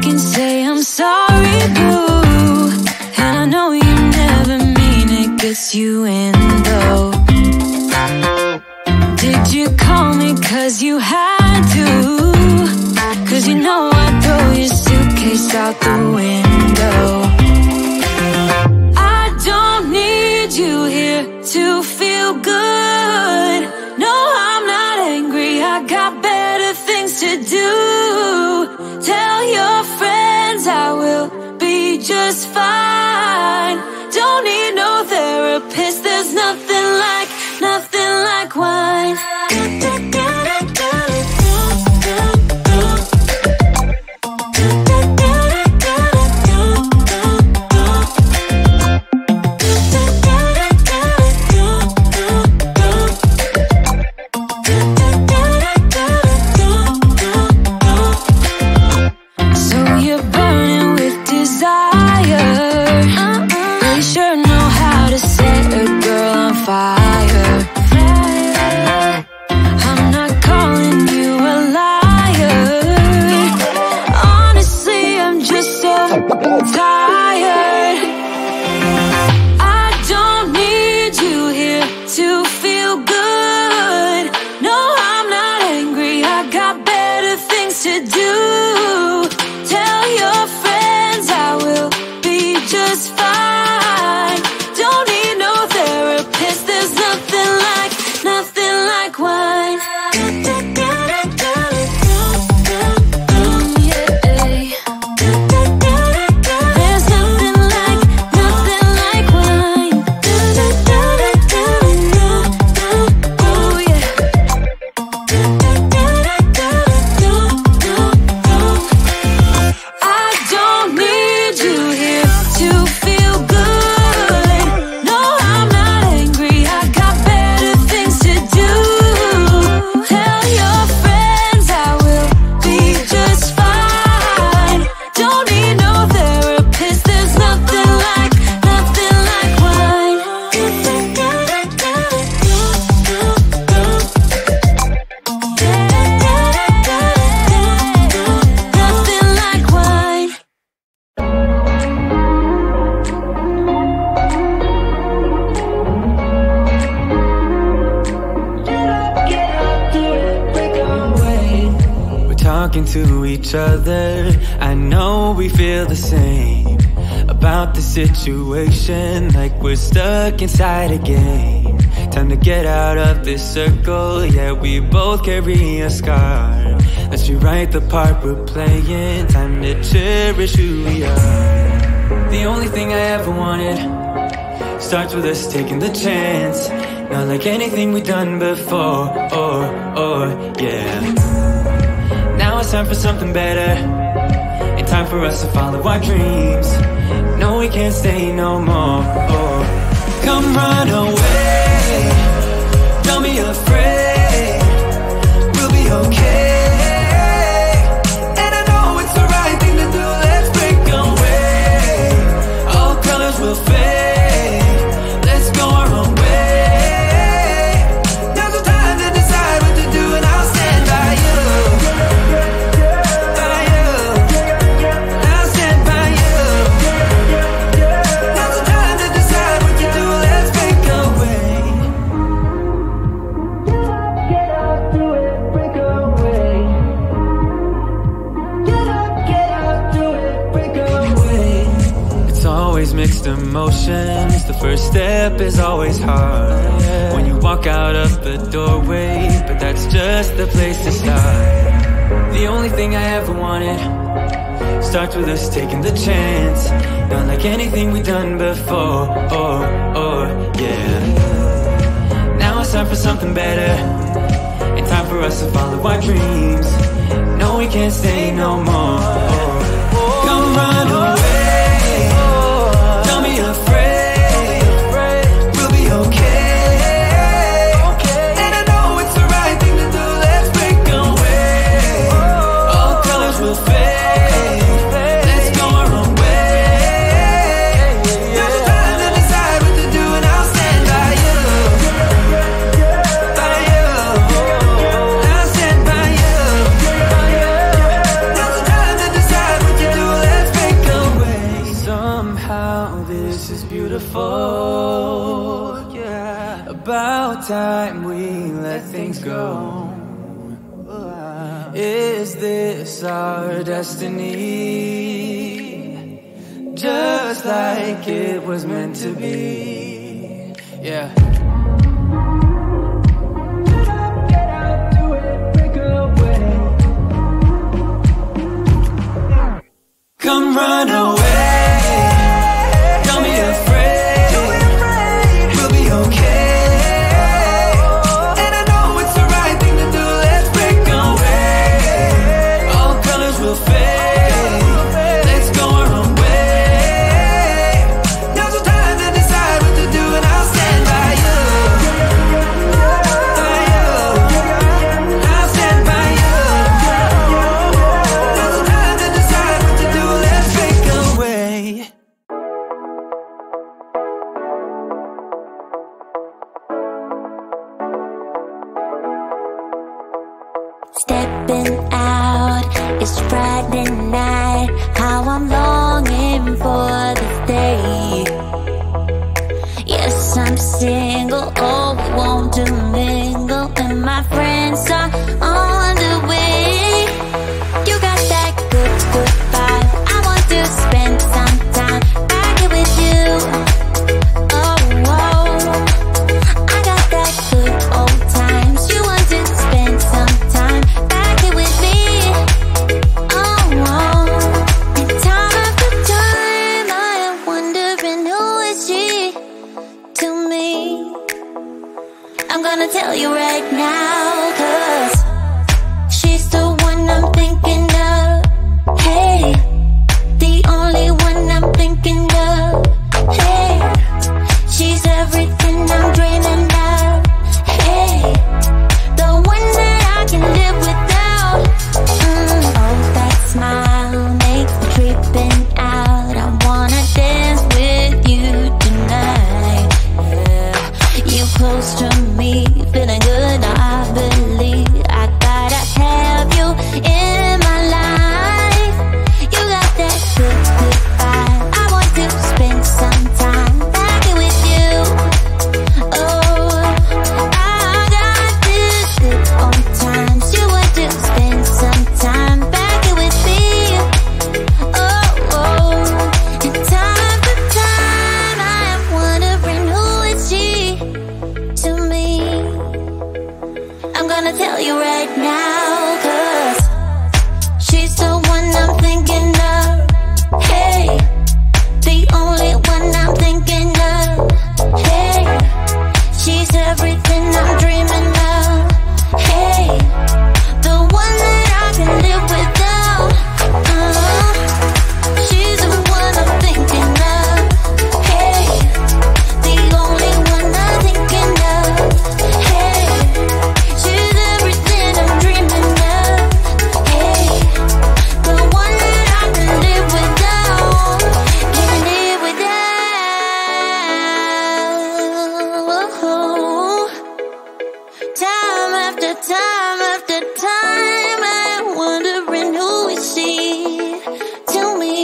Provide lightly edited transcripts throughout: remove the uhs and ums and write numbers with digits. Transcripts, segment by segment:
can say I'm sorry, boo. And I know you never mean it, gets you in though. Did you call me cause you had to? Cause you know I'd throw your suitcase out the window. I don't need you here to feel good. No, I'm not angry, I got better things to do. Tell your friends I will be just fine. Don't need no therapist, there's nothing like wine. To each other, I know we feel the same about the situation, like we're stuck inside a game. Time to get out of this circle, yeah, we both carry a scar. Let's rewrite the part we're playing, time to cherish who we are. The only thing I ever wanted starts with us taking the chance, not like anything we've done before, yeah. Now it's time for something better, and time for us to follow our dreams. No, we can't stay no more. Come run away, don't be afraid, we'll be okay. And I know it's the right thing to do, let's break away. All colors will fade, let's go our own way. Now's the time to decide what to do, and I'll stand by you. Mixed emotions, the first step is always hard when you walk out of the doorway, but that's just the place to start. The only thing I ever wanted starts with us taking the chance, not like anything we've done before, yeah. Now it's time for something better, and time for us to follow our dreams. No, we can't stay no more. Come run away, afraid, we'll be okay. And I know it's the right thing to do, let's break away. All colors will fade, let's go our own way. Now's the time to decide what to do, and I'll stand by you. By you, I'll stand by you. Now's the time to decide. time we let things go? Is this our destiny? Just like it was meant to be. Yeah. Get out, do it, break away. Come run away. Don't be afraid. We'll be okay. And I know it's the right thing to do. Let's break away. All colors will fade. Let's go our own way. Now's the time to decide what to do, and I'll stand by you. By you. I'll stand by you. Now's the time to decide what to do. Let's break away. Stepping out, it's Friday night. How I'm longing for this day. Yes, I'm single, oh, we won't do mingle. And my friends are on the way. You got that good, good vibe. I want to spend some time back here with you. Oh, whoa. I got that good old times. You want to spend some time back here with me. Oh, whoa. And time after time, I am wondering who is she to me. I'm gonna tell you right now, 'cause she's the one I'm thinking of. Hey, the only one I'm thinking of. Hey, she's everything I'm dreaming of. Hey, the one that I can live without. Oh, that smile makes me tripping out. I wanna dance with you tonight. Yeah, you close to me, feeling good. I believe I gotta have you in my life. You got that good, good vibe. I want to spend some time back here with you. Oh, I got this good old times. You want to spend some time back here with me. Oh, oh. And time after time, I am wondering who is she to me. I'm gonna tell you right now, 'cause she's the one I'm thinking of. Hey, the only one I'm thinking of. Hey, she's everything I'm dreaming of. Hey, the one that I can live without. She's the one I'm thinking of. Hey, the only one I'm thinking of. Hey, she's everything I'm dreaming of. Hey, the one that I can live without. Can live without. Time after time after time, I'm wondering who is she to me.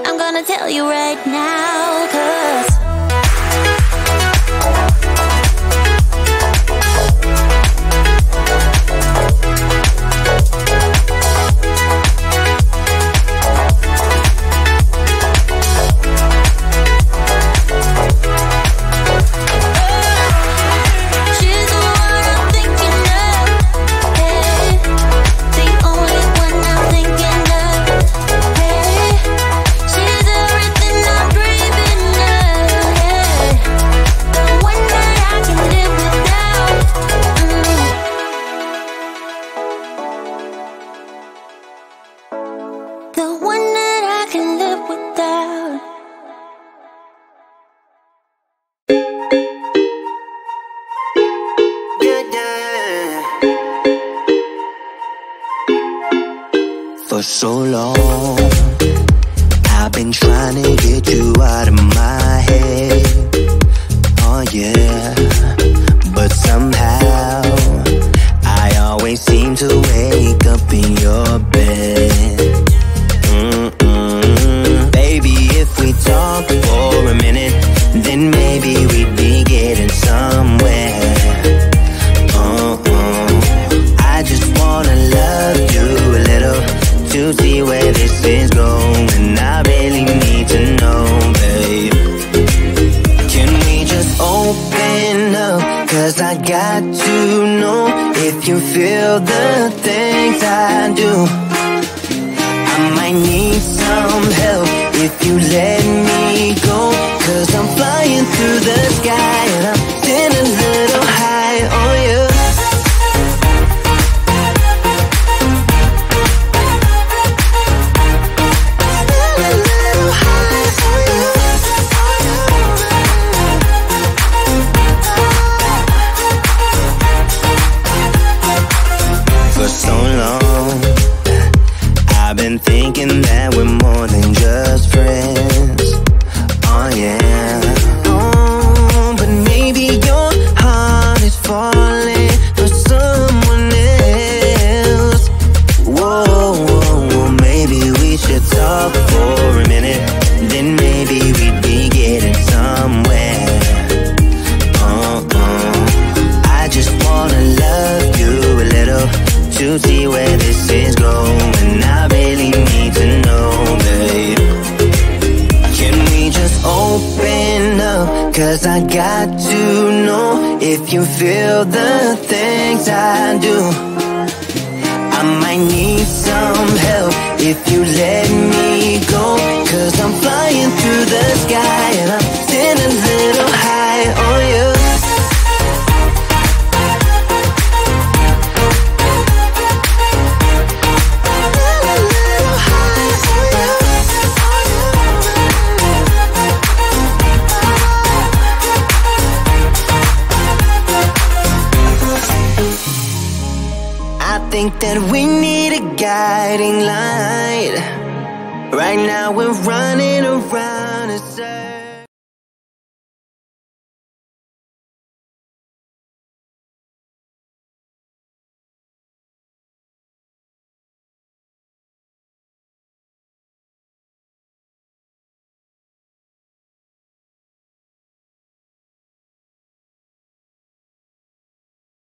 I'm gonna tell you right now, 'cause she's the one I'm thinking of. Hey, the only one I'm thinking of. Hey, she's everything I'm dreaming of. Hey, the one that I can live without. The one that I can live without. Yeah, yeah. For so long, I've been trying to get you out of my head. Oh yeah, but somehow I always seem to wake up in your bed. Baby, if we talk for a minute, then maybe we'd be getting some to see where this is going. I really need to know, babe. Can we just open up? 'Cause I got to know if you feel the things I do. I might need some help if you let me go. 'Cause I'm flying through the sky and I'm sitting a little high on you. For so long, I've been thinking that we're more than just friends. Oh yeah. Oh, but maybe your heart is falling for someone else. Whoa, whoa, whoa, maybe we should talk for a minute. Then maybe we'd be getting somewhere. I just wanna love you a little to see where this is going. I really need to know, babe. Can we just open up? 'Cause I got to know if you feel the things I do. I might need some help if you let me go. 'Cause I'm flying through the sky and I'm sitting a little high on you. I think that we need a guiding light. Right now we're running around.